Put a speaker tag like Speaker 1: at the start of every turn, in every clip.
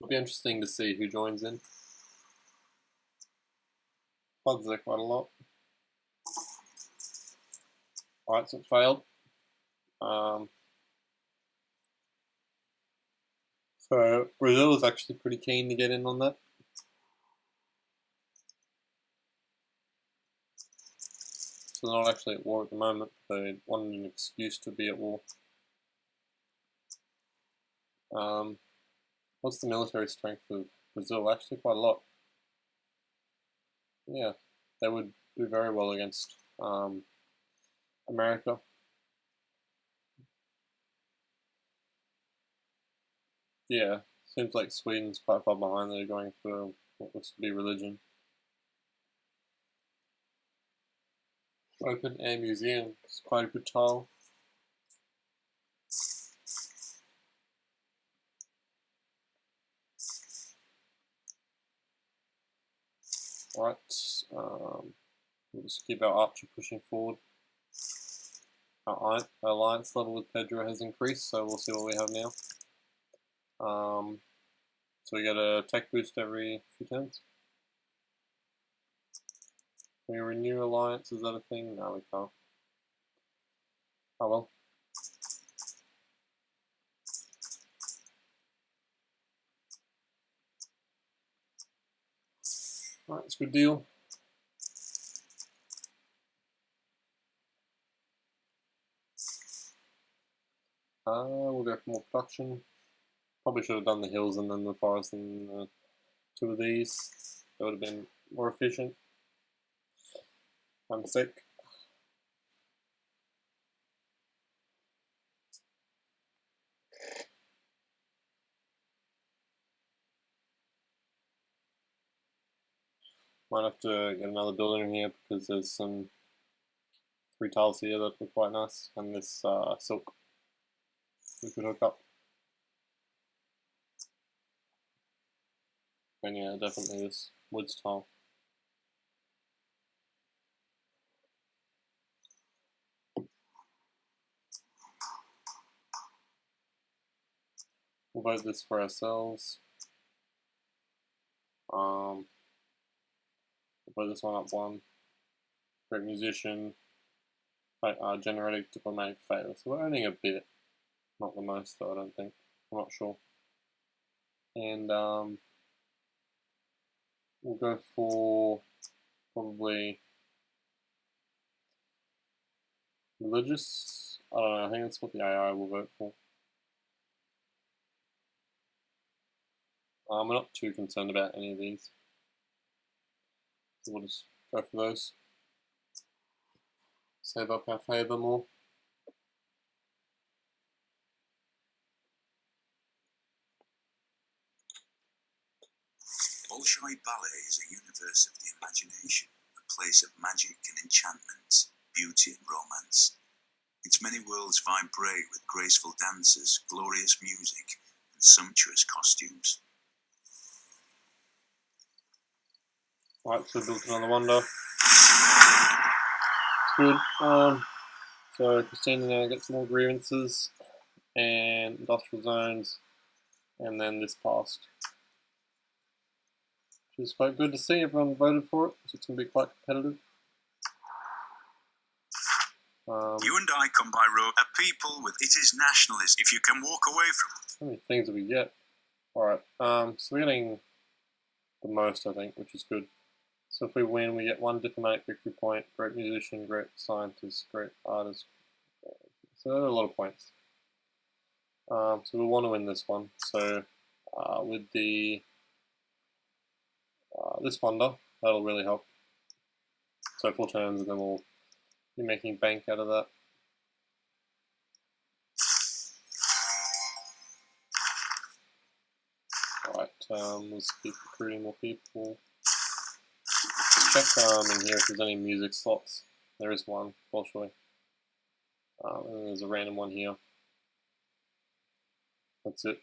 Speaker 1: It'll be interesting to see who joins in. Floods there quite a lot. Alright, so it failed. So Brazil is actually pretty keen to get in on that. So they're not actually at war at the moment. They wanted an excuse to be at war. What's the military strength of Brazil? Actually quite a lot. Yeah, they would do very well against America. Yeah, seems like Sweden's quite far behind. They're going for what looks to be religion. Open air museum. It's quite a good tile. Right, we'll just keep our archer pushing forward. Our alliance level with Pedro has increased, so we'll see what we have now. So we get a tech boost every few turns. Can we renew alliance? Is that a thing? No, we can't. Oh well. Alright, it's a good deal. We'll go for more production. Probably should have done the hills and then the forest and two of these. That would have been more efficient. My mistake. Might have to get another building in here because there's some 3 tiles here that look quite nice, and this silk we could hook up. And yeah, definitely this woods tile. We'll vote this for ourselves. We'll put this one up 1. Great musician. Generating diplomatic favor. So we're earning a bit. Not the most though, I don't think. I'm not sure. And we'll go for probably religious. I don't know, I think that's what the AI will vote for. I'm not too concerned about any of these. So we'll just go for those. Save up our favor more.
Speaker 2: Bolshoi Ballet is a universe of the imagination, a place of magic and enchantment, beauty and romance. Its many worlds vibrate with graceful dances, glorious music, and sumptuous costumes.
Speaker 1: Right, so built another wonder. It's good. So Christina now gets more grievances and industrial zones, and then this passed. Which is quite good to see. Everyone voted for it, so it's going to be quite competitive.
Speaker 2: You and I come by road. A people with it is nationalist. If you can walk away from it.
Speaker 1: How many things do we get? Alright, so we're getting the most, I think, which is good. So if we win, we get 1 diplomatic victory point, great musician, great scientist, great artist. So there are a lot of points. So we want to win this one. So with the this wonder, that'll really help. So 4 turns, and then we'll be making bank out of that. Alright, let's keep recruiting more people. Check in here if there's any music slots. There is one, Bolshoi. And there's a random one here. That's it.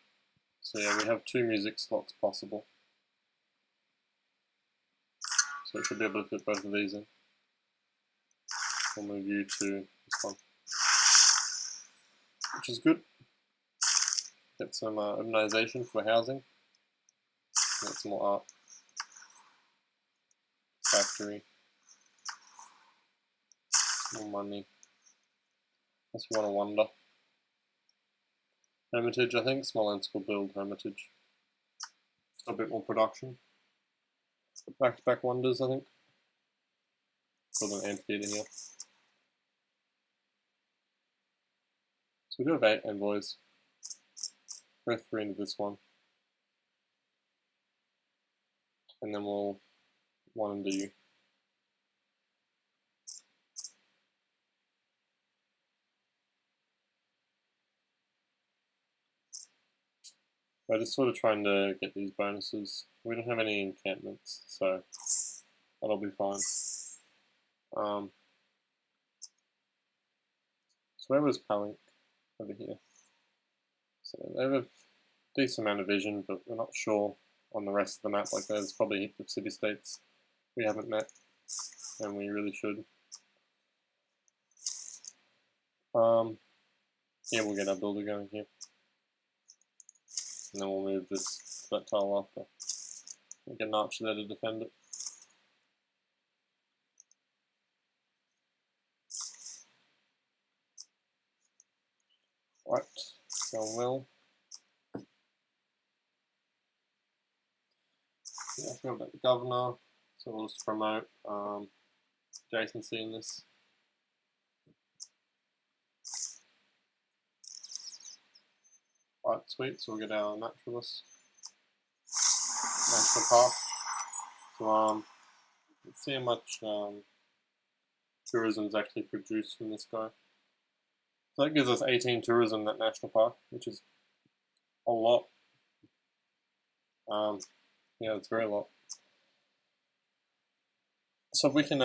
Speaker 1: So yeah, we have 2 music slots possible. So it should be able to fit both of these in. We'll move you to this one. Which is good. Get some urbanization for housing. Get some more art. Factory. More money. Unless we want to wander. Hermitage, I think Smolensk will build Hermitage. A bit more production. Back-to-back wonders, I think. Build an amphitheater here. So we do have 8 envoys. Go 3 into this one. And then we'll 1 into you. I'm just sort of trying to get these bonuses. We don't have any encampments, so that'll be fine. So where was Palink? Over here. So they have a decent amount of vision, but we're not sure on the rest of the map. Like there's probably a heap of city-states we haven't met, and we really should. Yeah, we'll get our builder going here. And then we'll move this to that tile after. We'll get an archer there to defend it. Right, going well. Yeah, I forgot about the governor, so we'll just promote adjacency in this. Right, sweet, so we'll get our naturalist. National park. So let's see how much tourism is actually produced from this guy. So that gives us 18 tourism, that national park, which is a lot. Yeah, it's very lot. So if we can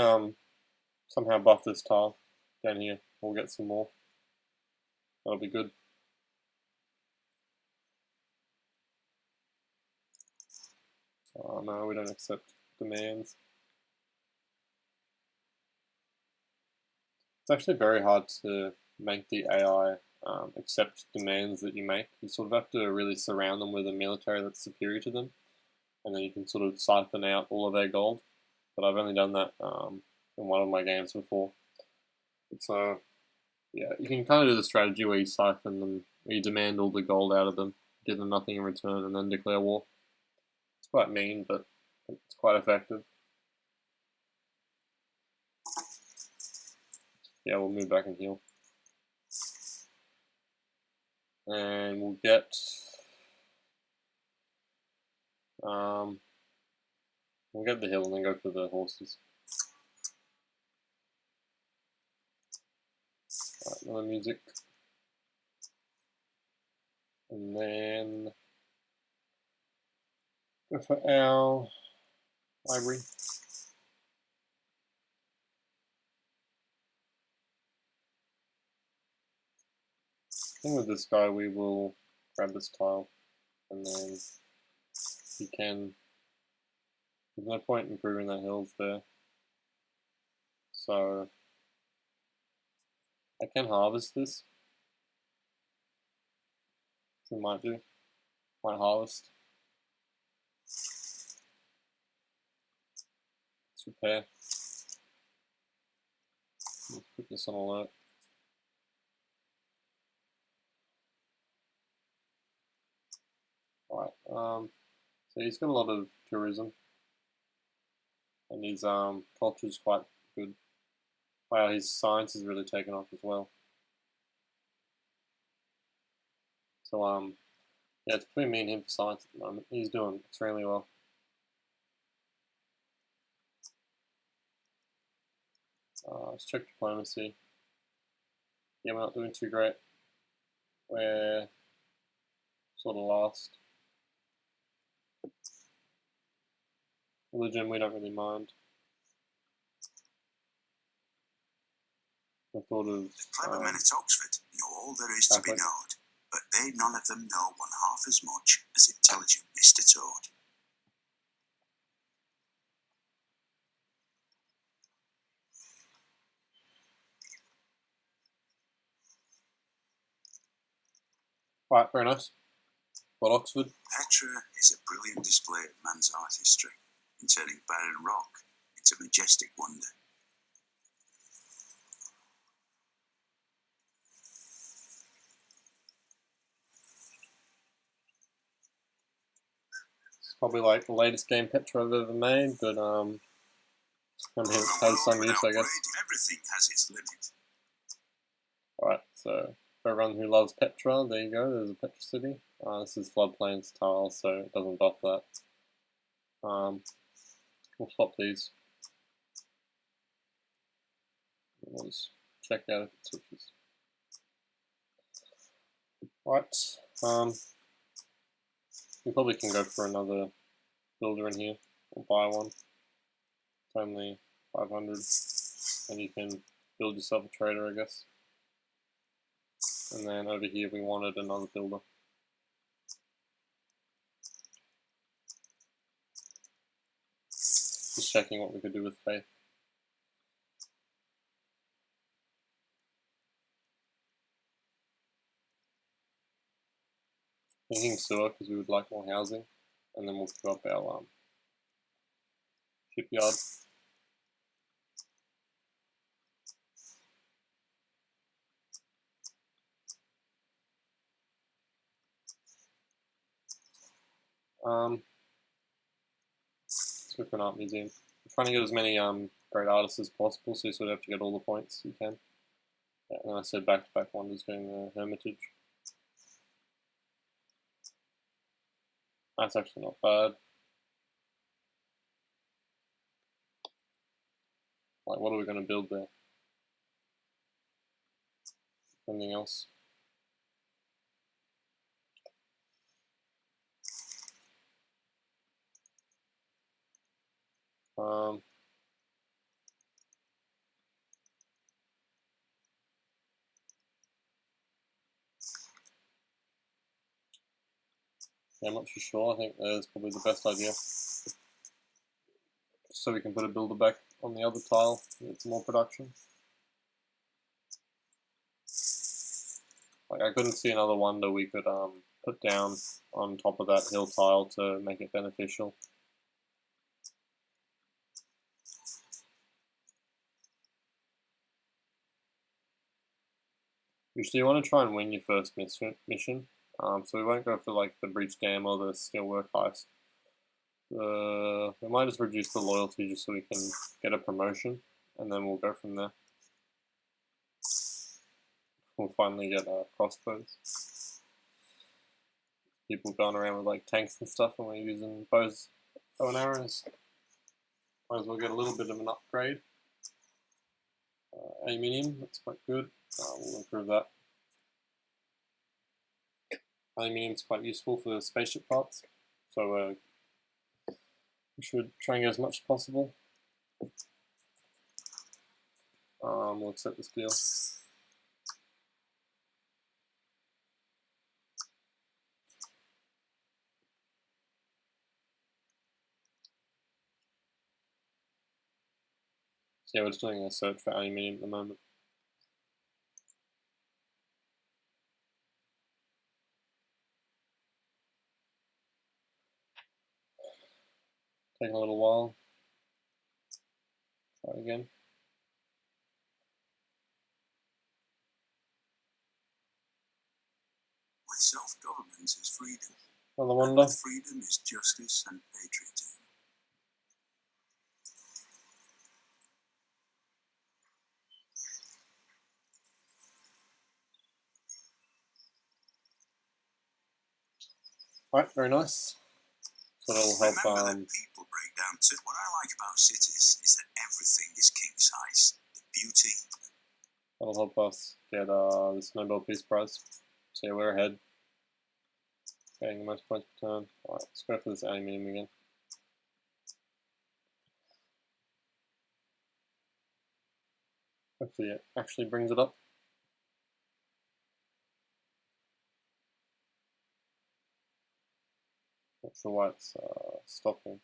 Speaker 1: somehow buff this tile down here, we'll get some more. That'll be good. Oh no, we don't accept demands. It's actually very hard to make the AI accept demands that you make. You sort of have to really surround them with a military that's superior to them, and then you can sort of siphon out all of their gold. But I've only done that in one of my games before. So yeah, you can kind of do the strategy where you siphon them, where you demand all the gold out of them, give them nothing in return, and then declare war. It's quite mean, but it's quite effective. Yeah, we'll move back and heal. And we'll get the hill and then go for the horses. Right, another music. And then go for our library. I think with this guy we will grab this tile and then you can, there's no point improving that hills there. So I can harvest this, which we might do. Might harvest. Let's repair. Let's put this on alert. Right, so he's got a lot of tourism, and his culture is quite good. Wow, his science has really taken off as well. So yeah, it's between me and him for science at the moment. He's doing extremely well. Let's check diplomacy. Yeah, we're not doing too great. We're sort of last. Religion, we don't really mind. I thought of
Speaker 2: The clever men at Oxford know all there is to be known, but they none of them know one half as much as intelligent Mr. Toad.
Speaker 1: Right, very nice. What, Oxford?
Speaker 2: Petra is a brilliant display of man's artistry in turning barren rock into majestic wonder.
Speaker 1: It's probably like the latest game Petra I've ever made, but I mean, it has some use, I guess.
Speaker 2: Everything has its limit.
Speaker 1: Alright, so for everyone who loves Petra, there you go, there's a Petra city. This is floodplains tile, so it doesn't buff that. We'll swap these. We'll just check out if it switches. Right, we probably can go for another builder in here, or buy one. It's only 500, and you can build yourself a trader, I guess. And then over here we wanted another builder. Just checking what we could do with faith. Thinking sewer because we would like more housing, and then we'll fill up our shipyard. Let's go for an art museum. I'm trying to get as many great artists as possible, so you sort of have to get all the points you can. Yeah, and then I said back-to-back wonders doing the Hermitage. That's actually not bad. Like, what are we going to build there? Anything else? Yeah, I'm not too sure. I think that's probably the best idea. So we can put a builder back on the other tile and get some more production. Like, I couldn't see another wonder we could put down on top of that hill tile to make it beneficial. Usually you want to try and win your first mission, so we won't go for like the breach dam or the steelwork heist. We might just reduce the loyalty just so we can get a promotion, and then we'll go from there. We'll finally get crossbows. People going around with like tanks and stuff, and we're using bow and arrows. Might as well get a little bit of an upgrade. Aluminium, that's quite good. We'll improve that. Aluminium is quite useful for spaceship parts, so we should try and get as much as possible. We'll accept this deal. So yeah, we're just doing a search for aluminium at the moment. Taking a little while. Try again.
Speaker 2: With self-government is freedom.
Speaker 1: Another wonder.
Speaker 2: With freedom is justice and patriotism.
Speaker 1: Alright, very nice. So that'll help.
Speaker 2: Remember that people break down too. What I like about cities is that everything is king size. The beauty.
Speaker 1: That'll help us get this Nobel Peace Prize. So yeah, we're ahead. Getting the most points per turn. Alright, let's go for this aluminium again. Hopefully it actually brings it up. Not sure why it's stopping.